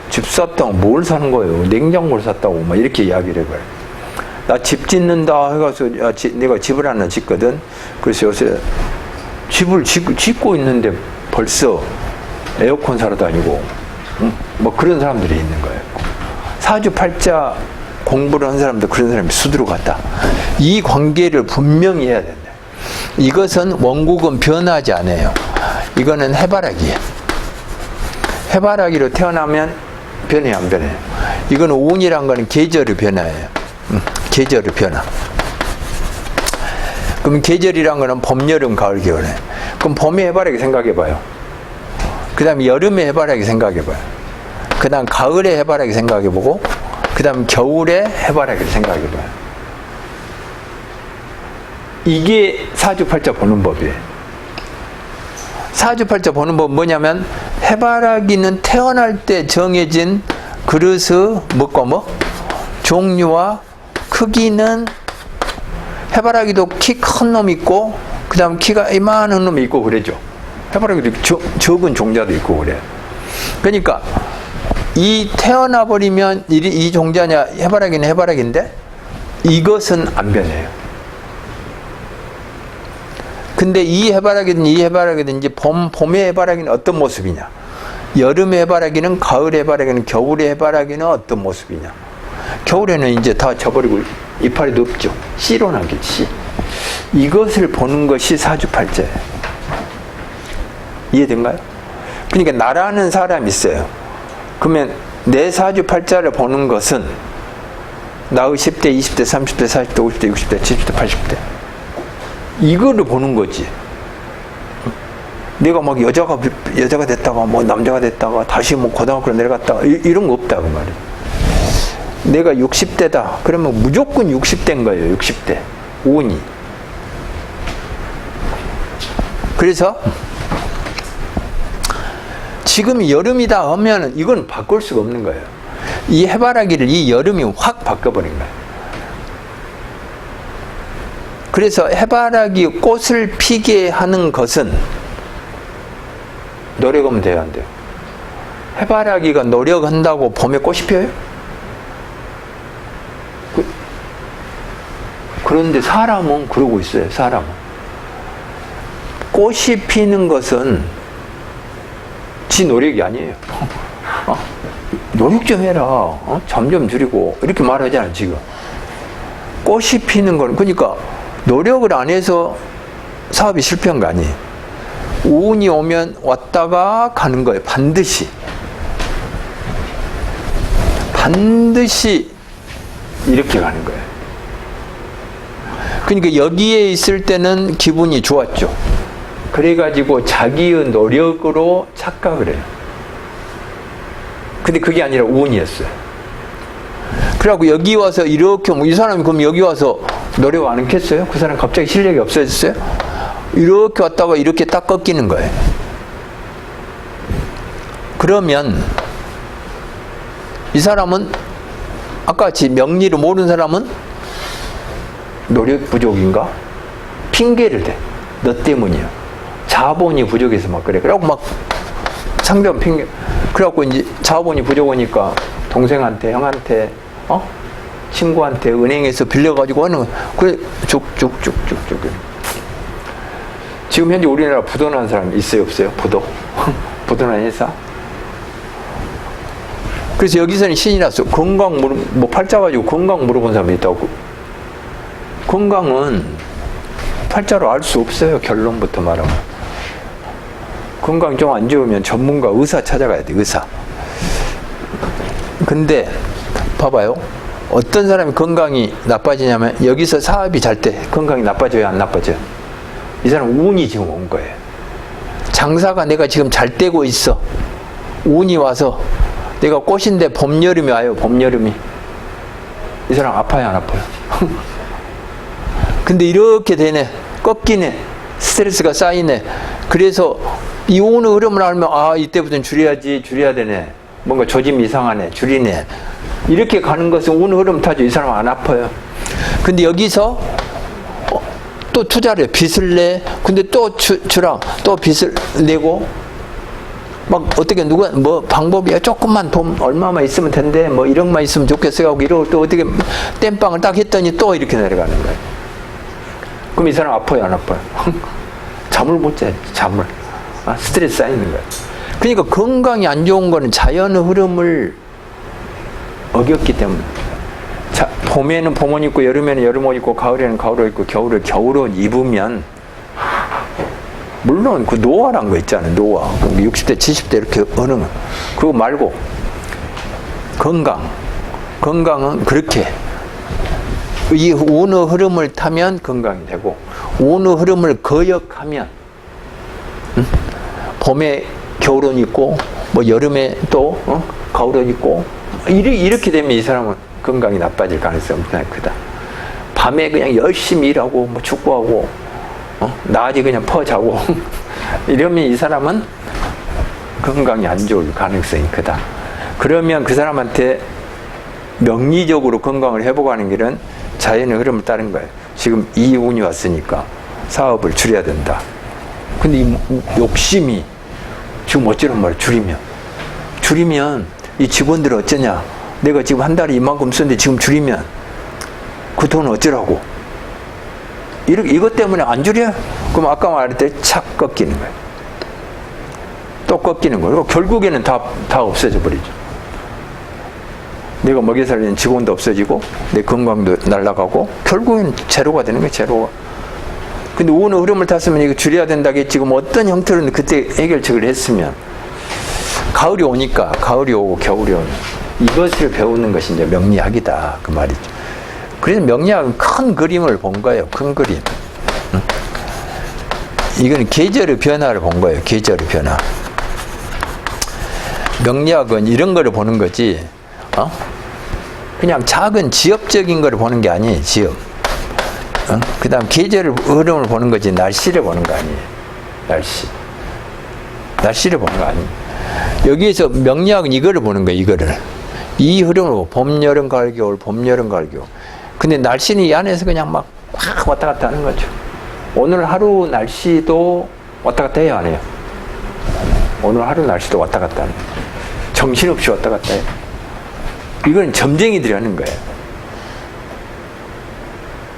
집 샀다고 뭘 사는 거예요? 냉장고를 샀다고 막 이렇게 이야기를 해봐요. 나 집 짓는다 해가서 내가 집을 하나 짓거든. 그래서 요새 집을 짓고 있는데 벌써 에어컨 사러 다니고 뭐 그런 사람들이 있는 거예요. 사주팔자 공부를 한 사람도 그런 사람이 수두로 같다. 이 관계를 분명히 해야 된다. 이것은 원국은 변하지 않아요. 이거는 해바라기예요. 해바라기로 태어나면 변해요, 안 변해요? 이거는 운이란 거는 계절의 변화예요. 계절의 변화. 그럼 계절이란 거는 봄, 여름, 가을, 겨울에. 그럼 봄에 해바라기 생각해봐요. 그 다음에 여름에 해바라기 생각해봐요. 그 다음 가을에 해바라기 생각해보고, 그 다음 겨울에 해바라기 생각해봐요. 이게 사주팔자 보는 법이에요. 사주팔자 보는 법은 뭐냐면 해바라기는 태어날 때 정해진 그릇의 뭐과 뭐? 종류와 크기는 해바라기도 키 큰 놈 있고 그 다음 키가 이만한 놈이 있고 그러죠. 해바라기도 적은 종자도 있고 그래요. 그러니까 이 태어나 버리면 이 종자냐 해바라기는 해바라기인데 이것은 안 변해요. 근데 이 해바라기든지 봄의 해바라기는 어떤 모습이냐? 여름의 해바라기는, 가을의 해바라기는, 겨울의 해바라기는 어떤 모습이냐? 겨울에는 이제 다 져버리고 이파리도 없죠. 씨로 나겠지. 이것을 보는 것이 사주팔자예요. 이해된가요? 그러니까 나라는 사람이 있어요. 그러면 내 사주팔자를 보는 것은 나의 10대, 20대, 30대, 40대, 50대, 60대, 70대, 80대 이거를 보는 거지. 내가 막 여자가 됐다가 뭐 남자가 됐다가 다시 뭐 고등학교로 내려갔다가 이런 거 없다고 말이야. 내가 60대다. 그러면 무조건 60대인 거예요. 60대. 운이. 그래서 지금 여름이다 하면은 이건 바꿀 수가 없는 거예요. 이 해바라기를 이 여름이 확 바꿔버린 거예요. 그래서 해바라기 꽃을 피게 하는 것은 노력하면 돼요, 안 돼요? 해바라기가 노력한다고 봄에 꽃이 피어요? 그런데 사람은 그러고 있어요, 사람은. 꽃이 피는 것은 지 노력이 아니에요. 노력 좀 해라. 잠 좀 줄이고. 이렇게 말하잖아요, 지금. 꽃이 피는 건, 그러니까 노력을 안 해서 사업이 실패한 거 아니에요. 운이 오면 왔다가 가는 거예요. 반드시. 반드시 이렇게 가는 거예요. 그러니까 여기에 있을 때는 기분이 좋았죠. 그래가지고 자기의 노력으로 착각을 해요. 근데 그게 아니라 운이었어요. 그래갖고 여기 와서 이렇게, 이 사람이 그럼 여기 와서 노력 안 했겠어요? 그 사람 갑자기 실력이 없어졌어요? 이렇게 왔다가 이렇게 딱 꺾이는 거예요. 그러면 이 사람은 아까 같이 명리를 모르는 사람은 노력 부족인가? 핑계를 대. 너 때문이야. 자본이 부족해서 막 그래. 그래갖고 막 상대방 핑계. 그래갖고 이제 자본이 부족하니까 동생한테, 형한테, 친구한테 은행에서 빌려가지고 하는 거. 그래, 쭉쭉쭉쭉쭉. 지금 현재 우리나라 부도난 사람 있어요, 없어요? 부도? 부도난 회사? 그래서 여기서는 신이 났어. 건강 뭐 팔자 가지고 건강 물어본 사람이 있다고. 건강은 팔자로 알 수 없어요, 결론부터 말하면. 건강 좀 안 좋으면 전문가, 의사 찾아가야 돼, 의사. 근데, 봐봐요. 어떤 사람이 건강이 나빠지냐면, 여기서 사업이 잘 때 건강이 나빠져요, 안 나빠져요? 이 사람 운이 지금 온 거예요. 장사가 내가 지금 잘 되고 있어. 운이 와서, 내가 꽃인데 봄, 여름이 와요, 봄, 여름이. 이 사람 아파요, 안 아파요? 근데 이렇게 되네. 꺾이네. 스트레스가 쌓이네. 그래서 이 운의 흐름을 알면, 이때부터는 줄여야 되네. 뭔가 조짐이 이상하네. 줄이네. 이렇게 가는 것은 운의 흐름 타죠. 이 사람 안 아파요. 근데 여기서 또 투자를 해. 빚을 내. 근데 또 주라. 또 빚을 내고. 막 어떻게 누가 뭐 방법이야. 조금만 돈 얼마만 있으면 된대. 뭐 1억만 있으면 좋겠어 하고 이러고 또 어떻게 땜빵을 딱 했더니 또 이렇게 내려가는 거예요. 그럼 이 사람 아파요, 안 아파요? 잠을 못 자요. 잠을. 스트레스 쌓이는 거예요. 그러니까 건강이 안 좋은 거는 자연의 흐름을 어겼기 때문에. 자, 봄에는 봄옷 입고 여름에는 여름옷 입고 가을에는 가을옷 입고 겨울에 겨울옷 입으면 물론 그 노화란 거 있잖아요. 노화. 60대 70대 이렇게 어느 거. 그거 말고 건강은 그렇게 이 운의 흐름을 타면 건강이 되고 운의 흐름을 거역하면 봄에 겨울옷 입고 뭐 여름에 또 가을옷 입고 이렇게 되면 이 사람은 건강이 나빠질 가능성이 엄청나게 크다. 밤에 그냥 열심히 일하고 뭐 축구하고 낮에 그냥 퍼자고 이러면 이 사람은 건강이 안 좋을 가능성이 크다. 그러면 그 사람한테 명리적으로 건강을 회복하는 길은 자연의 흐름을 따른 거예요. 지금 이 운이 왔으니까 사업을 줄여야 된다. 근데 이 욕심이 지금 어쩌란 말이야. 줄이면 이 직원들 어쩌냐. 내가 지금 한 달에 이만큼 쓰는데 지금 줄이면 그 돈은 어쩌라고. 이것 때문에 안 줄여? 그럼 아까 말했듯이 착 꺾이는 거예요. 또 꺾이는 거예요. 결국에는 다 없어져 버리죠. 내가 먹여 살리는 직원도 없어지고 내 건강도 날아가고 결국에는 제로가 되는 거예요. 제로가. 근데 운의 흐름을 탔으면 이거 줄여야 된다겠지. 그럼 어떤 형태로는 그때 해결책을 했으면 가을이 오니까 가을이 오고 겨울이 오면 이것을 배우는 것이 이제 명리학이다. 그 말이죠. 그래서 명리학은 큰 그림을 본 거예요. 큰 그림. 이거는 계절의 변화를 본 거예요. 계절의 변화. 명리학은 이런 거를 보는 거지. 그냥 작은 지엽적인 거를 보는 게 아니에요. 지엽. 그 다음 계절의 흐름을 보는 거지 날씨를 보는 거 아니에요. 날씨를 보는 거 아니에요. 여기에서 명리학은 이거를 보는 거예요. 이거를. 이 흐름을 보고 봄, 여름, 가을, 겨울, 봄, 여름, 가을, 겨울. 근데 날씨는 이 안에서 그냥 막 왔다 갔다 하는 거죠. 오늘 하루 날씨도 왔다 갔다 해요, 안 해요? 오늘 하루 날씨도 왔다 갔다 하는 거예요. 정신없이 왔다 갔다 해요. 이건 점쟁이들이 하는 거예요.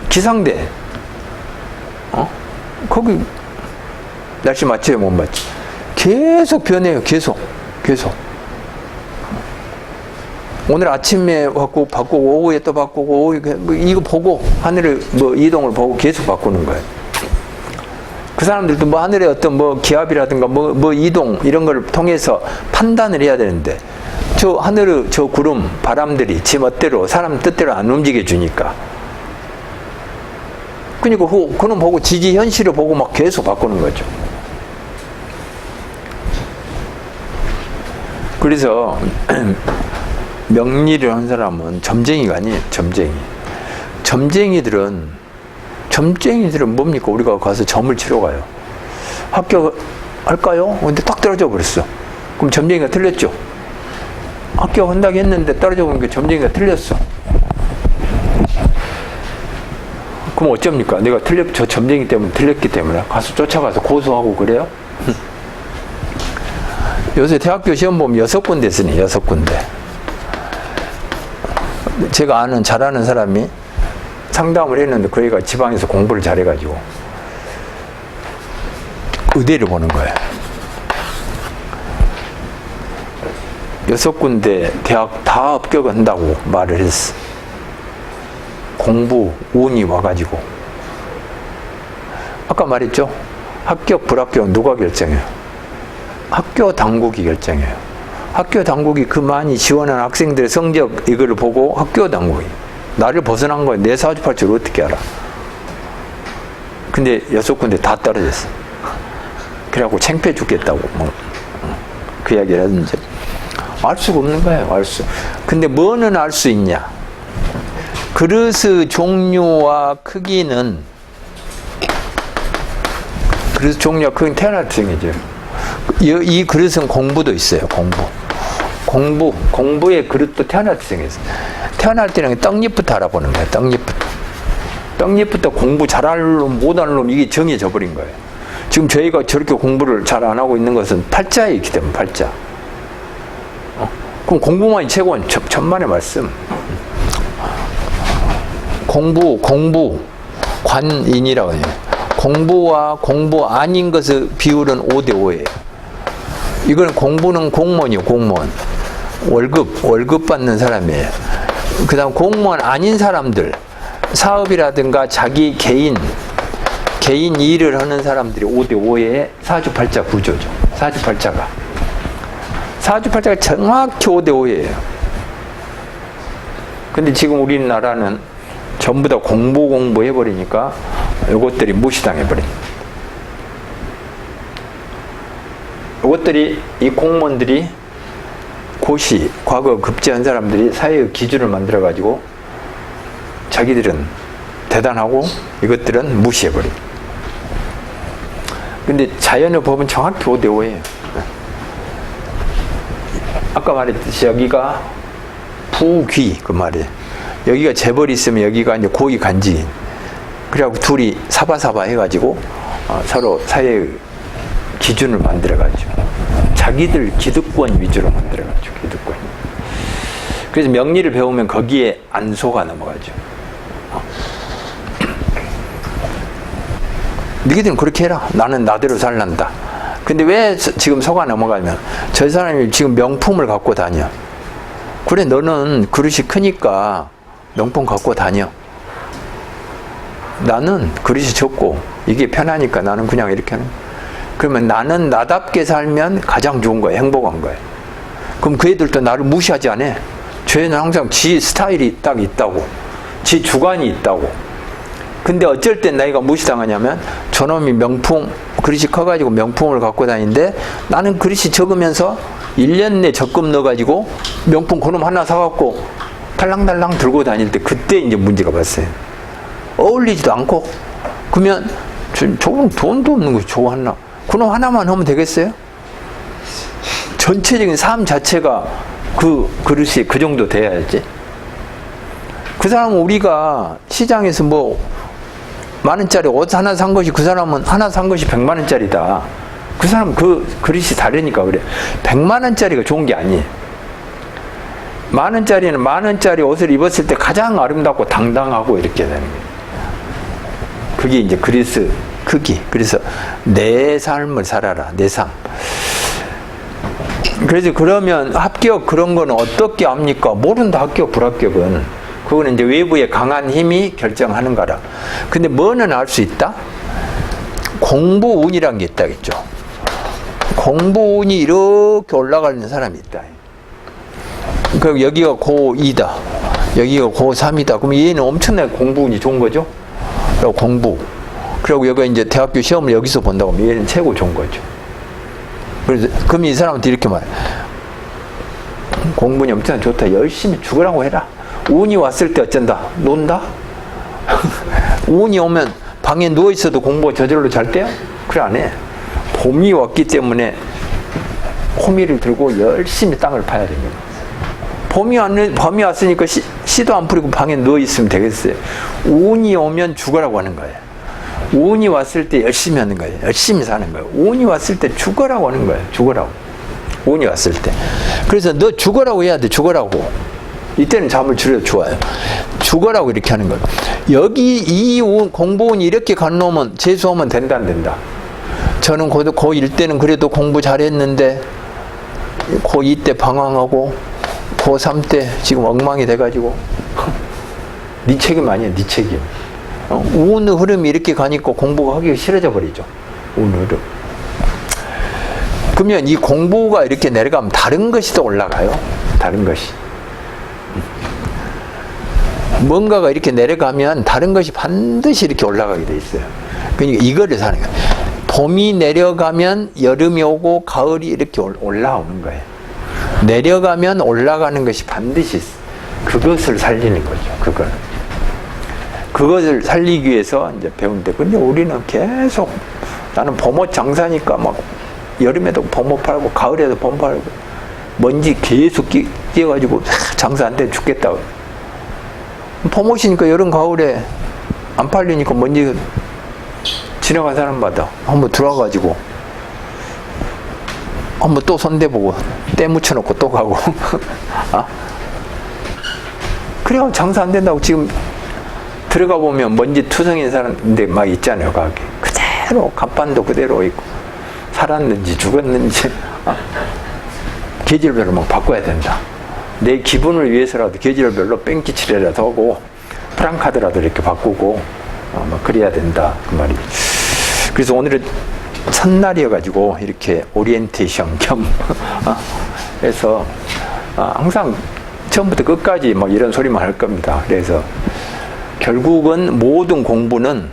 기상대. 거기 날씨 맞죠? 못 맞죠? 계속 변해요. 계속. 오늘 아침에 바꾸고 오후에 또 바꾸고 이거 보고 하늘을 뭐 이동을 보고 계속 바꾸는 거예요. 그 사람들도 뭐 하늘의 어떤 뭐 기압이라든가 뭐 이동 이런 걸 통해서 판단을 해야 되는데 저 하늘의 저 구름 바람들이 지 멋대로 사람 뜻대로 안 움직여 주니까 그러니까 그는 보고 지지 현실을 보고 막 계속 바꾸는 거죠. 그래서 명리를 한 사람은 점쟁이가 아니에요. 점쟁이들은 뭡니까? 우리가 가서 점을 치러 가요. 합격할까요? 근데 딱 떨어져 버렸어. 그럼 점쟁이가 틀렸죠. 합격한다고 했는데 떨어져 보니까 점쟁이가 틀렸어. 그럼 어쩝니까? 내가 저 점쟁이 때문에 틀렸기 때문에 가서 쫓아가서 고소하고 그래요? 요새 대학교 시험 보면 6군데 쓰네. 6군데. 제가 잘아는 사람이 상담을 했는데 그 애가 지방에서 공부를 잘해가지고 의대를 보는 거예요. 6군데 대학 다 합격한다고 말을 했어. 공부 운이 와가지고. 아까 말했죠? 합격 불합격은 누가 결정해요? 학교 당국이 결정해요. 학교 당국이 그 많이 지원한 학생들의 성적 이거를 보고 학교 당국이 나를 벗어난 거야. 내 사주팔자를 어떻게 알아? 근데 6군데 다 떨어졌어. 그래갖고 창피해 죽겠다고 그 이야기를 하는데 알 수가 없는 거예요. 근데 뭐는 알 수 있냐? 그릇의 종류와 크기는 태어날 특징이죠. 이 그릇은 공부도 있어요. 공부의 그릇도 태어날 특징이 있어요. 태어날 때는 떡잎부터 알아보는 거예요. 떡잎부터. 떡잎부터 공부 잘하는 놈, 못하는 놈, 이게 정해져 버린 거예요. 지금 저희가 저렇게 공부를 잘 안 하고 있는 것은 팔자에 있기 때문에, 팔자. 그럼 공부만이 최고는 천만의 말씀. 공부, 관인이라고 해요. 공부와 공부 아닌 것의 비율은 5대5예요. 이건 공부는 공무원이요, 공무원. 월급 받는 사람이에요. 그 다음 공무원 아닌 사람들, 사업이라든가 자기 개인 일을 하는 사람들이 5대5의 사주팔자 구조죠. 사주팔자가 정확히 5대5예요. 근데 지금 우리나라는 전부 다 공부 해버리니까 이것들이 무시당해버린. 이것들이, 이 공무원들이 고시, 과거 급제한 사람들이 사회의 기준을 만들어가지고 자기들은 대단하고 이것들은 무시해버린. 근데 자연의 법은 정확히 5대5예요. 아까 말했듯이 여기가 부귀, 그 말이에요. 여기가 재벌이 있으면 여기가 이제 고위 간직인. 그래갖고 둘이 사바사바 해가지고 서로 사회의 기준을 만들어가지고 자기들 기득권 위주로 만들어가지고 기득권. 그래서 명리를 배우면 거기에 안 속아 넘어가죠. 너희들은 그렇게 해라. 나는 나대로 살란다. 근데 왜 지금 속아 넘어가면 저 사람이 지금 명품을 갖고 다녀. 그래, 너는 그릇이 크니까 명품 갖고 다녀. 나는 그릇이 적고 이게 편하니까 나는 그냥 이렇게 하는. 그러면 나는 나답게 살면 가장 좋은 거예요. 행복한 거예요. 그럼 그 애들도 나를 무시하지 않아. 쟤는 항상 지 스타일이 딱 있다고, 지 주관이 있다고. 근데 어쩔 땐 나이가 무시당하냐면 저놈이 명품 그릇이 커가지고 명품을 갖고 다니는데 나는 그릇이 적으면서 1년 내 적금 넣어가지고 명품 그놈 하나 사갖고 달랑달랑 들고 다닐 때 그때 이제 문제가 봤어요. 어울리지도 않고. 그러면 저건 돈도 없는 것이 저거 하나, 그놈 하나만 하면 되겠어요? 전체적인 삶 자체가 그 그릇이 그 정도 돼야지. 그 사람은 우리가 시장에서 뭐 만원짜리 옷 하나 산 것이 그 사람은 하나 산 것이 100만원짜리다. 그 사람 그 그릇이 다르니까 그래. 100만원짜리가 좋은 게 아니에요. 만원짜리는 만원짜리 옷을 입었을 때 가장 아름답고 당당하고 이렇게 되는 거예요. 그게 이제 그릇의 크기. 그래서 내 삶을 살아라. 내 삶. 그래서 그러면 합격 그런 거는 어떻게 합니까? 모른다. 합격 불합격은. 그거는 이제 외부의 강한 힘이 결정하는 거라. 근데 뭐는 알 수 있다? 공부운이라는 게 있다겠죠. 공부운이 이렇게 올라가는 사람이 있다. 그럼 여기가 고2다. 여기가 고3이다. 그럼 얘는 엄청나게 공부운이 좋은 거죠? 그리고 공부. 그리고 여기가 이제 대학교 시험을 여기서 본다고 하면 얘는 최고 좋은 거죠. 그래서, 그럼 이 사람한테 이렇게 말해. 공부운이 엄청 좋다. 열심히 죽으라고 해라. 운이 왔을 때 어쩐다? 논다? 운이 오면 방에 누워있어도 공부가 저절로 잘 돼요? 그래, 안 해. 봄이 왔기 때문에 호미를 들고 열심히 땅을 파야 됩니다. 봄이 왔으니까 씨도 안 뿌리고 방에 누워있으면 되겠어요. 운이 오면 죽으라고 하는 거예요. 운이 왔을 때 열심히 하는 거예요. 열심히 사는 거예요. 운이 왔을 때 죽으라고 하는 거예요. 죽으라고. 운이 왔을 때. 그래서 너 죽으라고 해야 돼. 죽으라고. 이때는 잠을 줄여도 좋아요. 죽어라고 이렇게 하는 거예요. 여기 이 공부운이 이렇게 간 놈은 재수하면 된다 안 된다. 저는 고1 때는 그래도 공부 잘했는데 고2 때 방황하고 고3 때 지금 엉망이 돼가지고 네 책임 아니야. 네 책임. 운의 흐름이 이렇게 가니까 공부가 하기가 싫어져 버리죠. 운의 흐름. 그러면 이 공부가 이렇게 내려가면 다른 것이 또 올라가요. 다른 것이. 뭔가가 이렇게 내려가면 다른 것이 반드시 이렇게 올라가게 돼 있어요. 그러니까 이거를 사는 거예요. 봄이 내려가면 여름이 오고 가을이 이렇게 올라오는 거예요. 내려가면 올라가는 것이 반드시 있어요. 그것을 살리는 거죠. 그것을 살리기 위해서 이제 배우는데, 근데 우리는 계속 나는 봄옷 장사니까 막 여름에도 봄옷 팔고 가을에도 봄 팔고 먼지 계속 끼어가지고 장사 안 돼 죽겠다고. 봄옷이니까 여름 가을에 안 팔리니까 먼저 지나간 사람마다 한번 들어와가지고 한번 또 손대보고 때 묻혀놓고 또 가고 아? 그래야 장사 안 된다고. 지금 들어가 보면 먼지 투성인 사람들 막 있잖아요. 가게 그대로 간판도 그대로 있고 살았는지 죽었는지 계절별로 막 바꿔야 된다. 내 기분을 위해서라도 계절별로 뺑기칠이라도 하고 프랑카드라도 이렇게 바꾸고 막 그래야 된다 그 말이. 그래서 오늘은 첫날이어가지고 이렇게 오리엔테이션 겸 해서 항상 처음부터 끝까지 막 이런 소리만 할 겁니다. 그래서 결국은 모든 공부는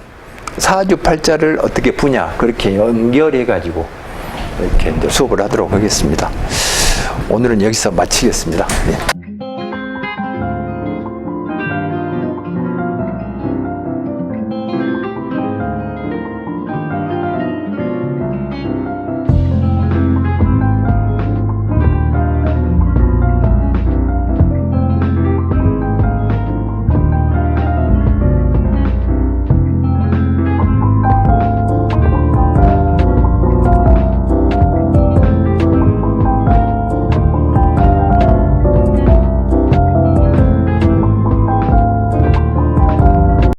사주팔자를 어떻게 푸냐 그렇게 연결해가지고 이렇게 이제 수업을 하도록 하겠습니다. 오늘은 여기서 마치겠습니다. 네.